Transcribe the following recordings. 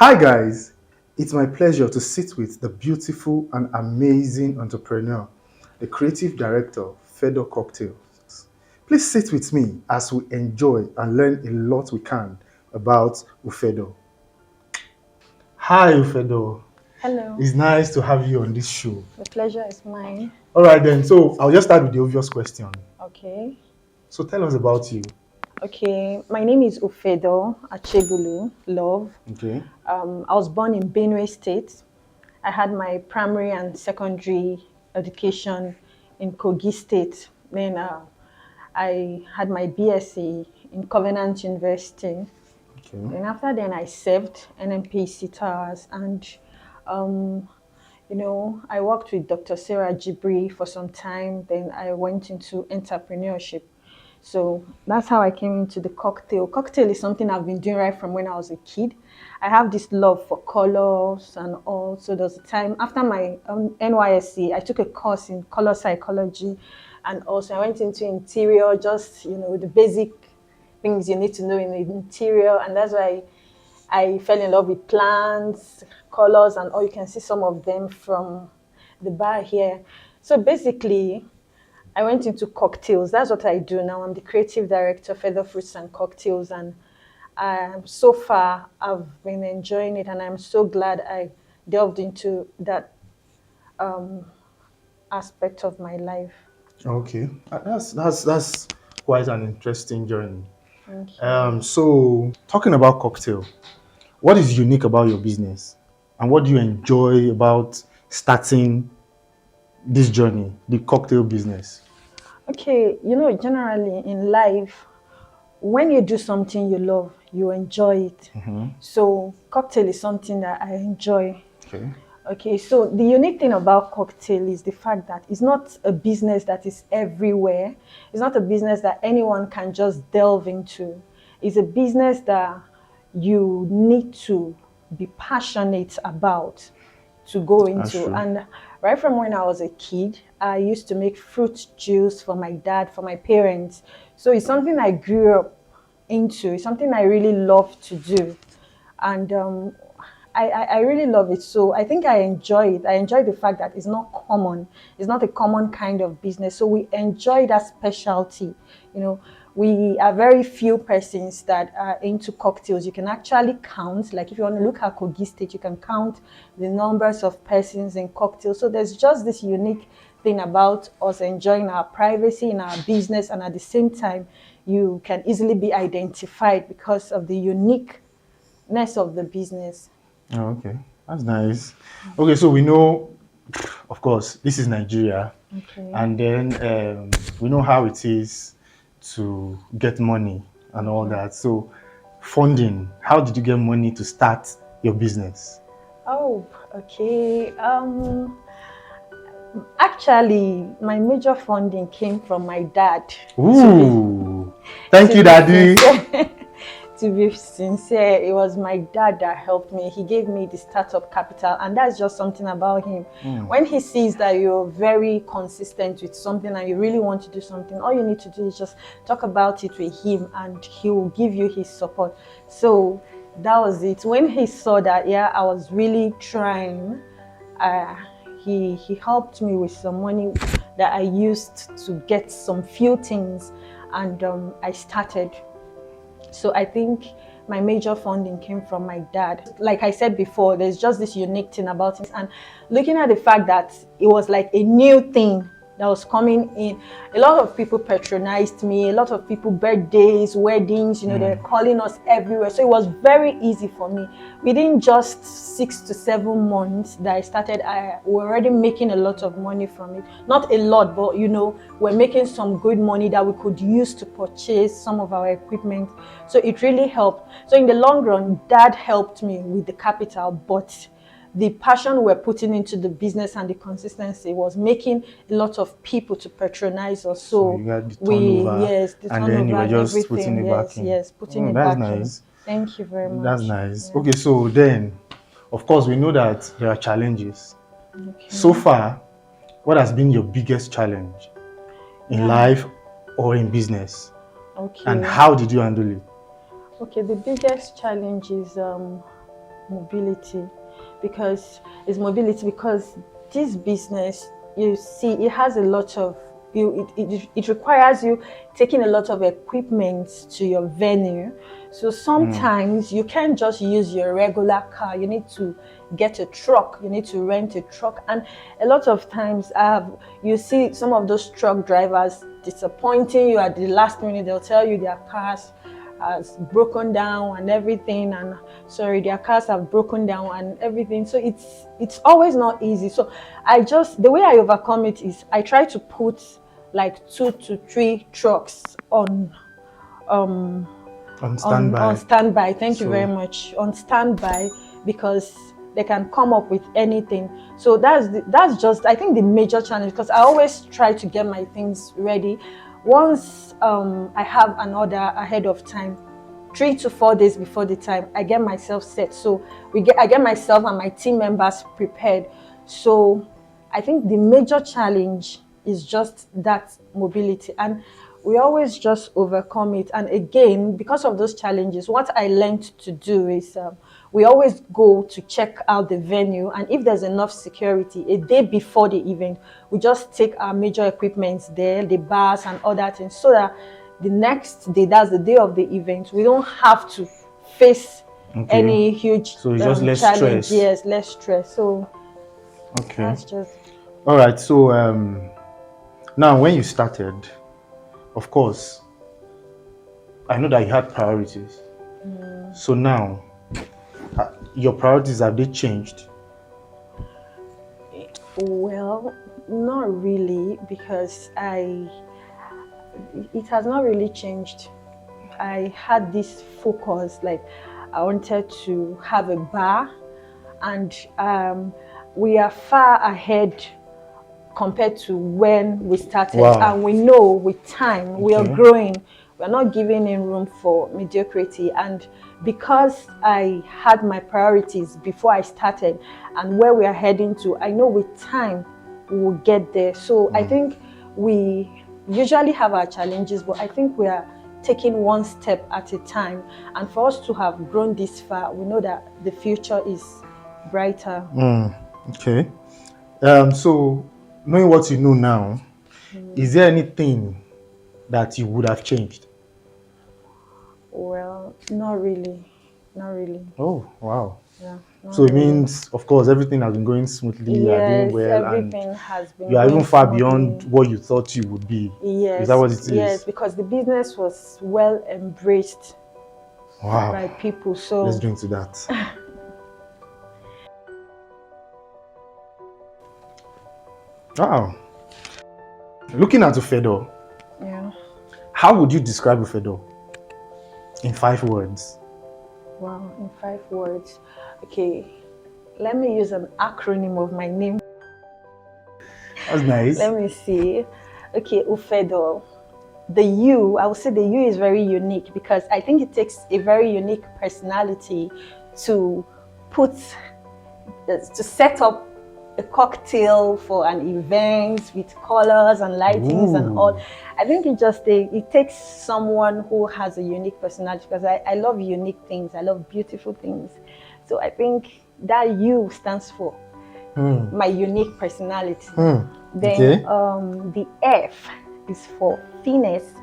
Hi guys, it's my pleasure to sit with the beautiful and amazing entrepreneur, the creative director of Fedor Cocktails. Please sit with me as we enjoy and learn a lot we can about Ufedo. Hi Ufedo, Hello, it's nice to have you on this show. the pleasure is mine. All right then, so I'll just start with the obvious question. Okay. So tell us about you. Okay, my name is Ufedo Achebulu Love. Okay. I was born in Benue State. I had my primary and secondary education in Kogi State. Then I had my BSc in Covenant University. Okay. And after then, I served NNPC Towers and I worked with Dr. Sarah Jibri for some time. Then I went into entrepreneurship. So that's how I came into the cocktail. Cocktail is something I've been doing right from when I was a kid. I have this love for colors and all. So there was a time after my NYSC, I took a course in color psychology, and also I went into interior, just the basic things you need to know in the interior, and that's why I fell in love with plants, colors, and all. You can see some of them from the bar here. So basically, I went into cocktails. That's what I do now. I'm the creative director of Feather Fruits and Cocktails, and so far I've been enjoying it, and I'm so glad I delved into that aspect of my life. Okay. That's quite an interesting journey. Thank you. So talking about cocktail, what is unique about your business, and what do you enjoy about starting this journey, the cocktail business? Okay, generally in life, when you do something you love, you enjoy it. So cocktail is something that I enjoy. Okay. Okay, so the unique thing about cocktail is the fact that it's not a business that is everywhere. It's not a business that anyone can just delve into. It's a business that you need to be passionate about to go That's into. true. And right from when I was a kid, I used to make fruit juice for my dad, for my parents. So it's something I grew up into. It's something I really love to do. And I really love it. So I think I enjoy it. I enjoy the fact that it's not common. It's not a common kind of business. So we enjoy that specialty. We are very few persons that are into cocktails. You can actually count, like if you want to look at Kogi State, you can count the numbers of persons in cocktails. So there's just this unique thing about us enjoying our privacy in our business, and at the same time, you can easily be identified because of the uniqueness of the business. Oh, okay. That's nice. Okay, so we know, of course, this is Nigeria, Okay. and then we know how it is to get money and all that. So, funding, how did you get money to start your business? Oh, okay. Actually, my major funding came from my dad. Ooh, thank To you, be Daddy. sincere, to be sincere, it was my dad that helped me. He gave me the startup capital, and that's just something about him. When he sees that you're very consistent with something and you really want to do something, all you need to do is just talk about it with him, and he will give you his support. So that was it. When he saw that, yeah, I was really trying. Uh, he helped me with some money that I used to get some few things, and I started. So I think my major funding came from my dad. Like I said before, there's just this unique thing about it. And looking at the fact that it was like a new thing that was coming in, a lot of people patronized me, a lot of people, birthdays, weddings, they're calling us everywhere. So it was very easy for me. Within just 6 to 7 months that I started, we're already making a lot of money from it. Not a lot, but we're making some good money that we could use to purchase some of our equipment. So it really helped. So in the long run, dad helped me with the capital, but the passion we're putting into the business and the consistency was making a lot of people to patronize us. So So you got the turnover, yes, the and then you turnover were and just putting everything. it back Yes, in. yes, putting Oh, it that's back in. nice. Thank you very That's much. nice. Yeah. Okay, so then, of course, we know that there are challenges. Okay. So far, what has been your biggest challenge in Yeah. life or in business? Okay. And how did you handle it? Okay, the biggest challenge is mobility, because this business, you see, it has a lot of it requires you taking a lot of equipment to your venue. So sometimes you can't just use your regular car. You need to get a truck. You need to rent a truck. And a lot of times you see some of those truck drivers disappointing you at the last minute. They'll tell you their cars has broken down and everything, and sorry, their cars have broken down and everything. So it's always not easy. So the way I overcome it is I try to put like 2 to 3 trucks on standby. On standby. Thank you very much. On standby, because they can come up with anything. So that's just, I think, the major challenge, because I always try to get my things ready. Once I have an order ahead of time, 3 to 4 days before the time, I get myself set. So I get myself and my team members prepared. So I think the major challenge is just that mobility, and we always just overcome it. And again, because of those challenges, what I learned to do is we always go to check out the venue, and if there's enough security, a day before the event, we just take our major equipments there, the bars and all that, and so that the next day, that's the day of the event, we don't have to face any huge so it's just less challenge. stress. Yes, less stress. So that's just all right. So now, when you started, of course, I know that you had priorities. So now, your priorities, have they changed? Well, not really, because it has not really changed. I had this focus, like I wanted to have a bar, and we are far ahead compared to when we started. Wow. And we know with time we are growing. We're not giving in room for mediocrity. And because I had my priorities before I started and where we are heading to, I know with time we will get there. So I think we usually have our challenges, but I think we are taking one step at a time. And for us to have grown this far, we know that the future is brighter. Okay. So knowing what you know now, is there anything that you would have changed? Well, not really. Not really. Oh, wow. Yeah. So it means, of course, everything has been going smoothly. You are doing well, everything has been. You are even far smoothly. Beyond what you thought you would be. Yes. Is that what it is? Yes, because the business was well embraced by people. So let's drink to that. Wow. Looking at Ufedo, how would you describe Ufedo in 5 words? Wow, in 5 words. Okay, let me use an acronym of my name. That's nice. Let me see. Okay, Ufedo. The U, I would say the U is very unique, because I think it takes a very unique personality to set up a cocktail for an event with colors and lightings and all. I think it takes someone who has a unique personality, because I love unique things. I love beautiful things. So I think that U stands for my unique personality. Then the F is for finesse.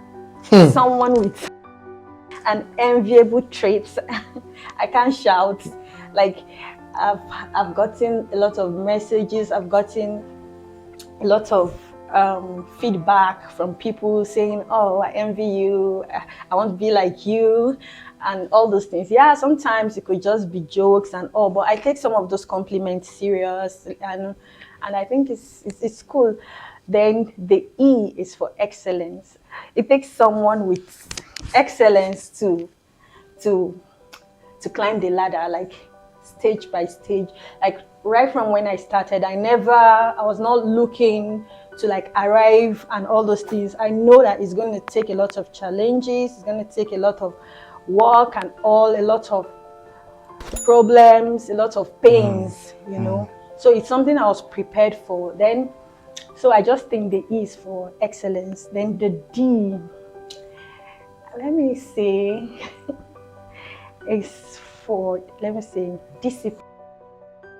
Someone with an enviable traits. I can't shout. Like, I've gotten a lot of messages. I've gotten a lot of feedback from people saying, "Oh, I envy you. I want to be like you," and all those things. Yeah, sometimes it could just be jokes and all, but I take some of those compliments serious, and I think it's cool. Then the E is for excellence. It takes someone with excellence to climb the ladder, like stage by stage. Like right from when I started, I was not looking to like arrive and all those things. I know that it's going to take a lot of challenges. It's going to take a lot of work and all, a lot of problems, a lot of pains, you know. So it's something I was prepared for. Then, so I just think the E is for excellence. Then the D, let me see, is for, let me say, discipline.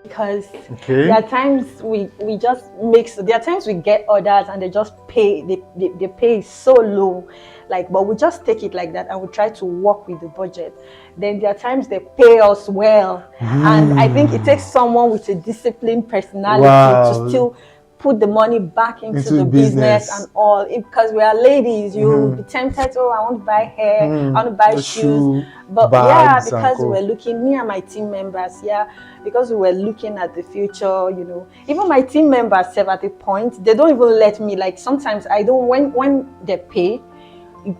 Because Okay. there are times we just mix. There are times we get orders and they just pay. They pay so low, like, but we just take it like that and we try to work with the budget. Then there are times they pay us well, and I think it takes someone with a disciplined personality Wow. to still put the money back into Into the business and all. Because we are ladies, you'll be tempted. Oh, I want to buy hair, I want to buy The shoes. shoe, But bags, and because co. we're looking, me and my team members, because we were looking at the future, even my team members have at a point, they don't even let me, like, sometimes I don't, when they pay,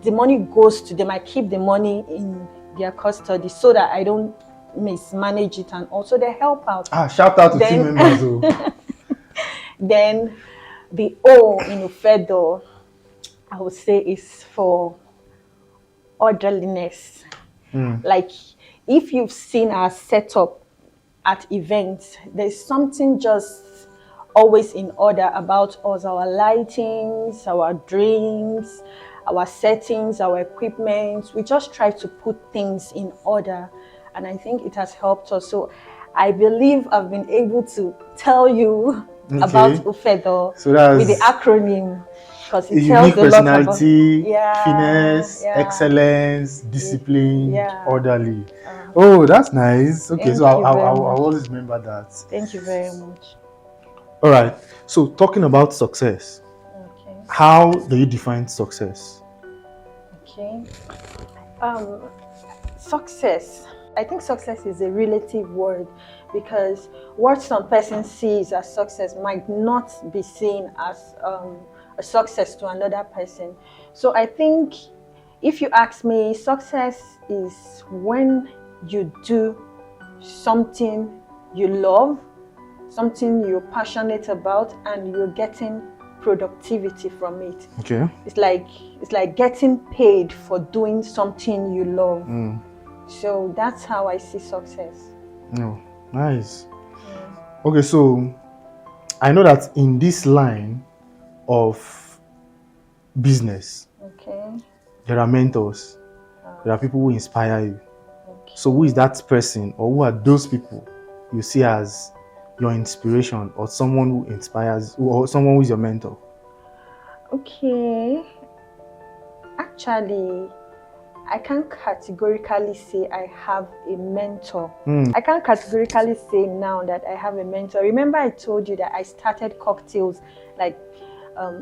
the money goes to them, I keep the money in their custody so that I don't mismanage it, and also they help out. Shout out to team members. Then the O in Ufedo, I would say, is for orderliness. Like, if you've seen our setup at events, there's something just always in order about us, our lightings, our drinks, our settings, our equipment. We just try to put things in order, and I think it has helped us. So I believe I've been able to tell you about Ufedo with the acronym, because it tells a lot about finesse, excellence, discipline, orderly. Oh, that's nice. Okay, so I'll always remember that. Thank you very much. All right. So talking about success, how do you define success? Okay. Success. I think success is a relative word, because what some person sees as success might not be seen as a success to another person. So I think, if you ask me, success is when you do something you love, something you're passionate about, and you're getting productivity from it. Okay. It's like getting paid for doing something you love. So that's how I see success. Oh, nice. Okay, so I know that in this line of business, there are mentors, there are people who inspire you. So who is that person, or who are those people you see as your inspiration, or someone who inspires, or someone who is your mentor? Okay. Actually, I can't categorically say I have a mentor. I can't categorically say now that I have a mentor. Remember, I told you that I started cocktails, like,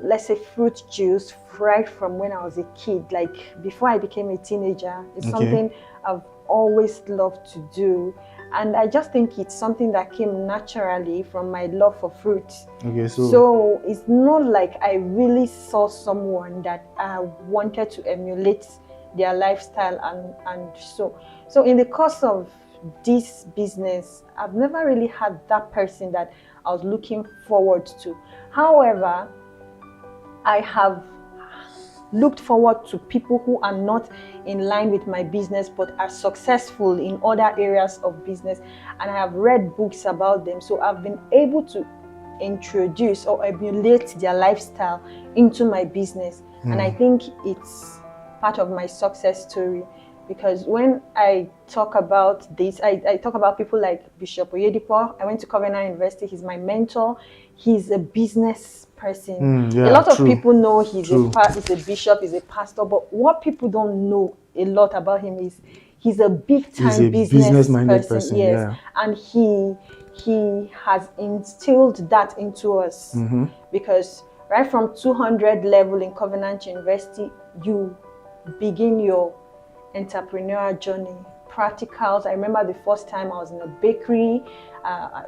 let's say fruit juice, right from when I was a kid, like before I became a teenager. It's something I've always loved to do. And I just think it's something that came naturally from my love for fruits. Okay, so it's not like I really saw someone that I wanted to emulate their lifestyle, and so in the course of this business, I've never really had that person that I was looking forward to. However, I have looked forward to people who are not in line with my business but are successful in other areas of business, and I have read books about them, so I've been able to introduce or emulate their lifestyle into my business. And I think it's part of my success story, because when I talk about this, I talk about people like Bishop Oyedipo. I went to Covenant University. He's my mentor. He's a business person. A lot of people know he's a bishop, he's a pastor, but what people don't know a lot about him is he's a big-time business-minded person. Yes, and he has instilled that into us, because right from 200 level in Covenant University, you begin your entrepreneurial journey, practicals. I remember the first time I was in a bakery.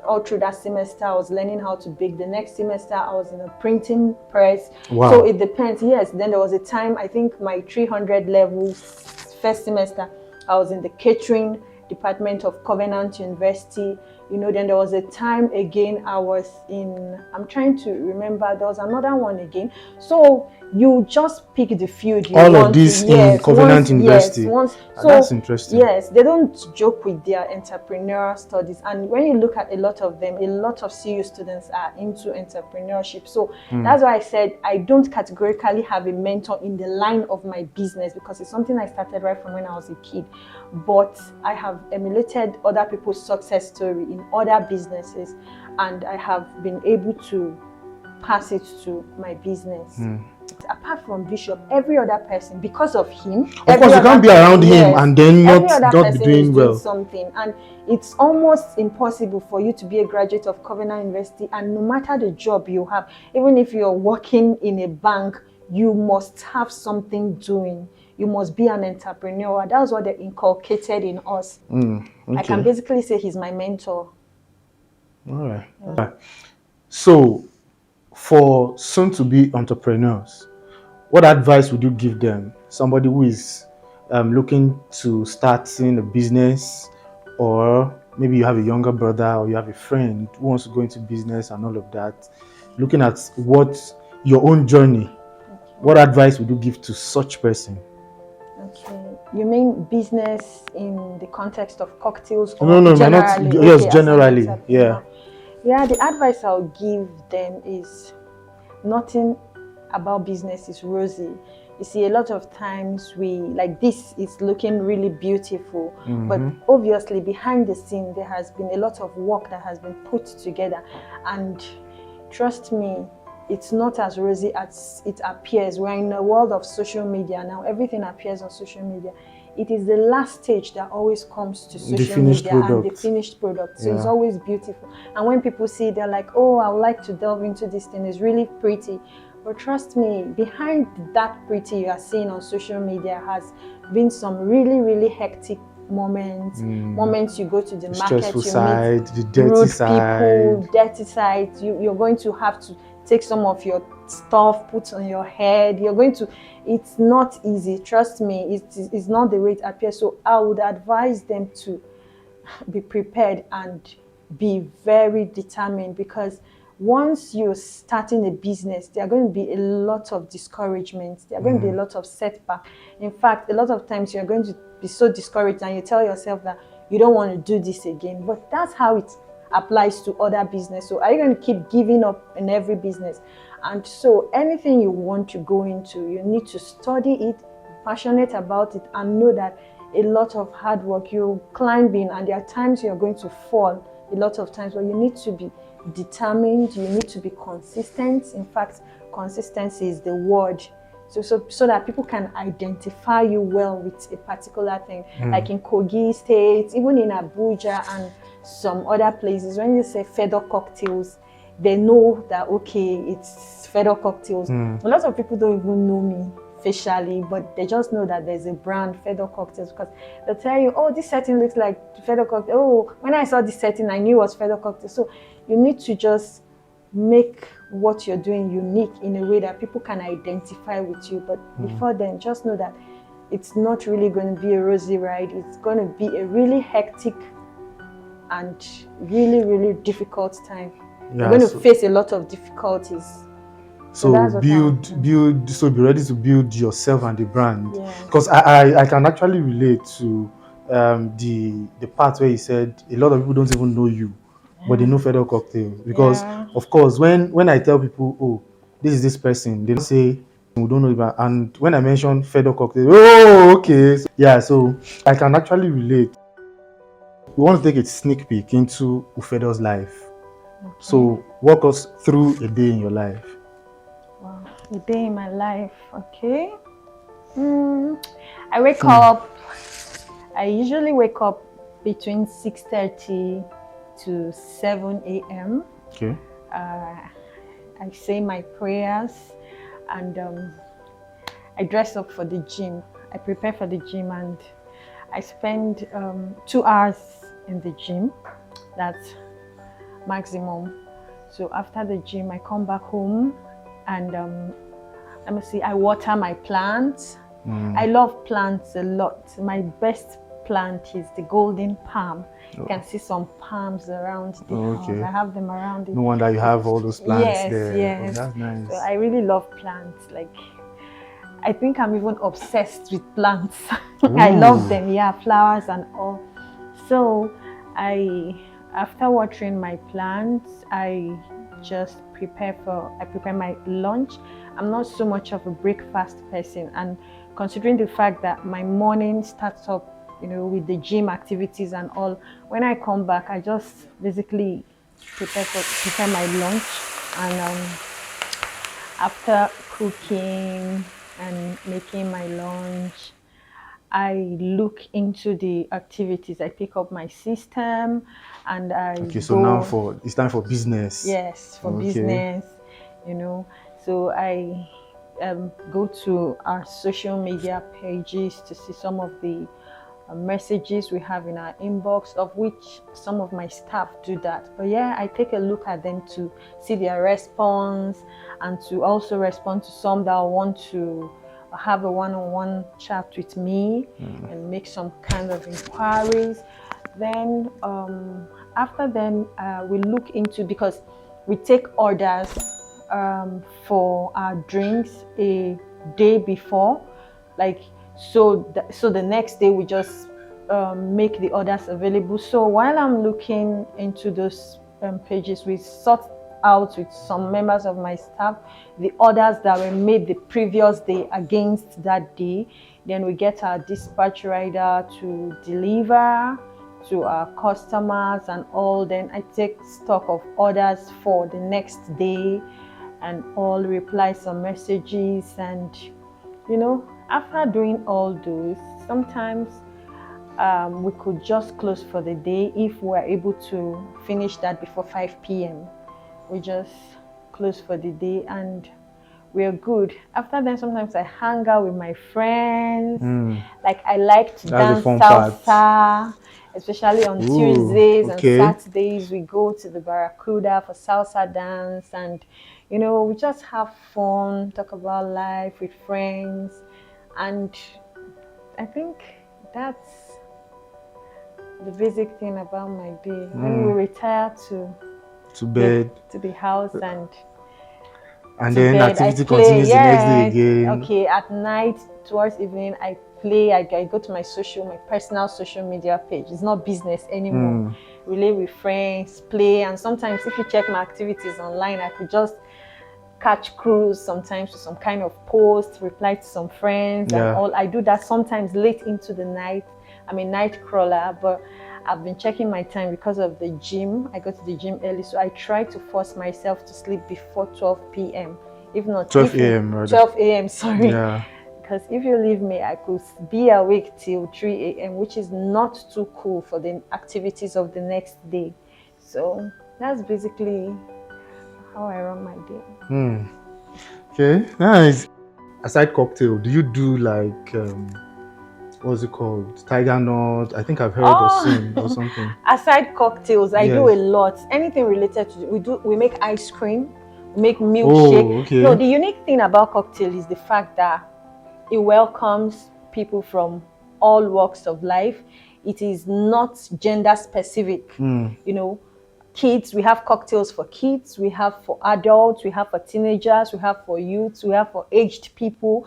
All through that semester, I was learning how to bake. The next semester, I was in a printing press. Wow. So it depends. Yes, then there was a time, I think my 300 level first semester, I was in the catering department of Covenant University. Then there was a time again I was in, I'm trying to remember, there was another one again. So you just pick the field you All want of this to. in Yes, Covenant University. Once. So That's interesting. yes, they don't joke with their entrepreneurial studies. And when you look at a lot of them, a lot of CU students are into entrepreneurship. So that's why I said I don't categorically have a mentor in the line of my business, because it's something I started right from when I was a kid. But I have emulated other people's success story in other businesses, and I have been able to pass it to my business. Apart from Bishop, every other person, because of him, of course, you can't be around him and then every other not be person doing is well. doing something, and it's almost impossible for you to be a graduate of Covenant University, and no matter the job you have, even if you're working in a bank, you must have something doing. You must be an entrepreneur. That's what they inculcated in us. Okay. I can basically say he's my mentor. All right. All right. So, for soon-to-be entrepreneurs, what advice would you give them? Somebody who is looking to starting a business, or maybe you have a younger brother or you have a friend who wants to go into business and all of that. Looking at what your own journey, what advice would you give to such person? Okay. You mean business in the context of cocktails, or No, generally? not, yes, Okay, generally, yeah. Yeah, the advice I'll give them is nothing about business is rosy. You see, a lot of times we, like, this is looking really beautiful, but obviously behind the scene there has been a lot of work that has been put together, and trust me, it's not as rosy as it appears. We're in a world of social media now. Everything appears on social media. It is the last stage that always comes to social media, and the finished product. So it's always beautiful. And when people see it, they're like, oh, I would like to delve into this thing. It's really pretty. But trust me, behind that pretty you are seeing on social media has been some really, really hectic moments. Moments you go to the market, stressful you side, meet the dirty rude side. people, dirty side. You're going to have to take some of your stuff, put on your head. It's not easy. Trust me, it's not the way it appears. So I would advise them to be prepared and be very determined, because once you're starting a business, there are going to be a lot of discouragements. There are going to be a lot of setback. In fact, a lot of times you're going to be so discouraged and you tell yourself that you don't want to do this again. But that's how it applies to other business. So are you going to keep giving up in every business? And so anything you want to go into, you need to study it, be passionate about it, and know that a lot of hard work, you're climbing, and there are times you're going to fall a lot of times, but you need to be determined, you need to be consistent. In fact, consistency is the word. So that people can identify you well with a particular thing. Like in Kogi State, even in Abuja and some other places, when you say Feather Cocktails, they know that, okay, it's Feather Cocktails. A lot of people don't even know me facially, but they just know that there's a brand, Feather Cocktails, because they'll tell you, oh, this setting looks like Feather Cocktails. Oh, when I saw this setting, I knew it was Feather Cocktails. So you need to just make what you're doing unique in a way that people can identify with you. But before then, just know that it's not really going to be a rosy ride. It's going to be a really hectic and really, really difficult time. You're going to face a lot of difficulties. So be ready to build yourself and the brand. Because I can actually relate to the part where you said a lot of people don't even know you, but they know Feather Cocktails. Because of course, when I tell people, oh, this is this person, they say we don't know about. And when I mention Feather Cocktails, oh, okay, so I can actually relate. We want to take a sneak peek into Ufedo's life. Okay. So walk us through a day in your life. Wow, a day in my life, okay. I wake up. I usually wake up between 6:30 to 7 a.m. Okay. I say my prayers, and I dress up for the gym. I prepare for the gym, and I spend 2 hours in the gym. That's maximum. So after the gym, I come back home, and let me see, I water my plants. I love plants a lot. My best plant is the golden palm. You can see some palms around the house. I have them around it. No wonder you have all those plants there. Yes. Oh, that's nice. So I really love plants. Like, I think I'm even obsessed with plants. I love them, yeah, flowers and all. So after watering my plants, I prepare my lunch. I'm not so much of a breakfast person, and considering the fact that my morning starts up, with the gym activities and all, when I come back, I just basically prepare my lunch, and after cooking and making my lunch, I look into the activities. I pick up my system and I Okay, so go. now it's time for business. Yes, for Okay. business, So I go to our social media pages to see some of the messages we have in our inbox, of which some of my staff do that. But yeah, I take a look at them to see their response and to also respond to some that want to have a one-on-one chat with me and make some kind of inquiries. Then after then we look into, because we take orders for our drinks a day before, so the next day we just make the orders available. So while I'm looking into those pages, we sort out with some members of my staff the orders that were made the previous day against that day. Then we get our dispatch rider to deliver to our customers and all. Then I take stock of orders for the next day and all, reply some messages, and after doing all those, sometimes we could just close for the day. If we're able to finish that before 5 p.m., we just close for the day and we're good. After then, sometimes I hang out with my friends. Like I like to dance salsa, especially on Tuesdays and Saturdays. We go to the Barracuda for salsa dance, and we just have fun, talk about life with friends. And I think that's the basic thing about my day. When we retire to bed, to the house, and then activity continues the next day again. Okay, at night towards evening, I play. I go to my personal social media page. It's not business anymore. Relate with friends, play, and sometimes if you check my activities online, I could just catch crews sometimes with some kind of post, reply to some friends and all. I do that sometimes late into the night. I'm a night crawler, but I've been checking my time because of the gym. I go to the gym early, so I try to force myself to sleep before 12 p.m. If not 12 a.m. 12 a.m. Sorry. Yeah. Because if you leave me, I could be awake till 3 a.m., which is not too cool for the activities of the next day. So that's basically how I run my day. Okay, nice. Aside cocktail, do you do like what's it called? Tiger nut? I think I've heard or seen or something. Aside cocktails, I do a lot. Anything related to we make ice cream, we make milkshake. Okay. No, the unique thing about cocktail is the fact that it welcomes people from all walks of life. It is not gender specific. Kids, we have cocktails for kids, we have for adults, we have for teenagers, we have for youths, we have for aged people,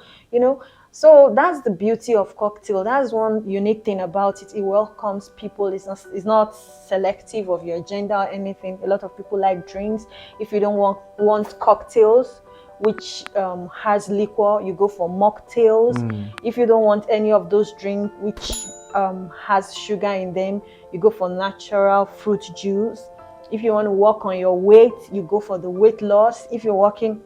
So that's the beauty of cocktail. That's one unique thing about it. It welcomes people. It's not selective of your gender or anything. A lot of people like drinks. If you don't want cocktails, which has liquor, you go for mocktails. If you don't want any of those drinks which has sugar in them, you go for natural fruit juice. If you want to work on your weight, you go for the weight loss. If you're working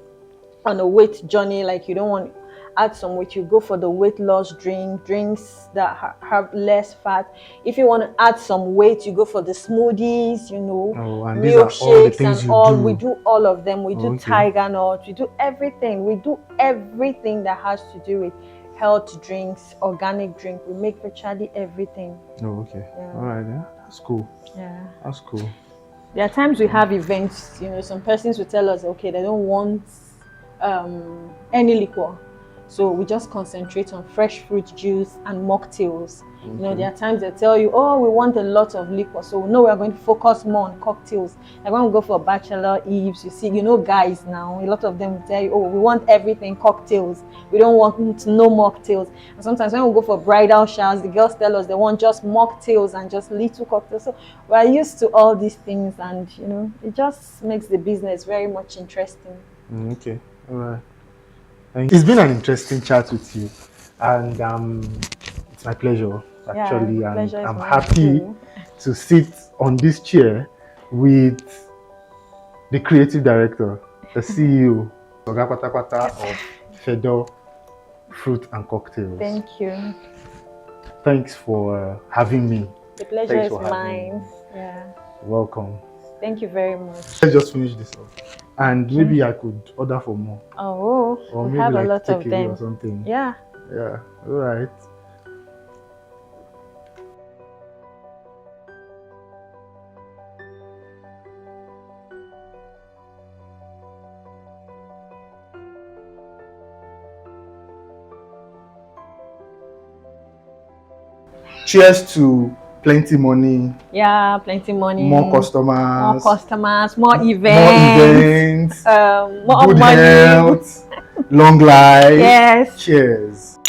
on a weight journey, like you don't want to add some weight, you go for the weight loss drinks that have less fat. If you want to add some weight, you go for the smoothies, milkshakes and all. We do all of them. We do tiger nut. We do everything. We do everything that has to do with health drinks, organic drink. We make virtually everything. Oh, okay. Yeah. All right. Yeah. That's cool. Yeah. That's cool. There are times we have events, some persons will tell us, okay, they don't want any liquor. So we just concentrate on fresh fruit juice and mocktails. You know, there are times they tell you, oh, we want a lot of liquor, so no, we are going to focus more on cocktails. Like when we go for bachelor eves, you see, you know, guys now, a lot of them will tell you, oh, we want everything cocktails. We don't want no mocktails. And sometimes when we go for bridal showers, the girls tell us they want just mocktails and just little cocktails. So we are used to all these things, and you know, it just makes the business very much interesting. Okay, all right. It's been an interesting chat with you, and it's my pleasure actually, and I'm happy to sit on this chair with the creative director, the CEO, Oga Patapata of Fedo Fruit and Cocktails. Thank you. Thanks for having me. The pleasure is mine. Yeah. Welcome. Thank you very much. Let's just finish this off, and maybe I could order for more. Oh, or we maybe have like a lot of takeaway them. or something. Yeah. Yeah. All right. Cheers to plenty money. Yeah, plenty money. More customers. More events. More More good money. health. Long life. Yes. Cheers.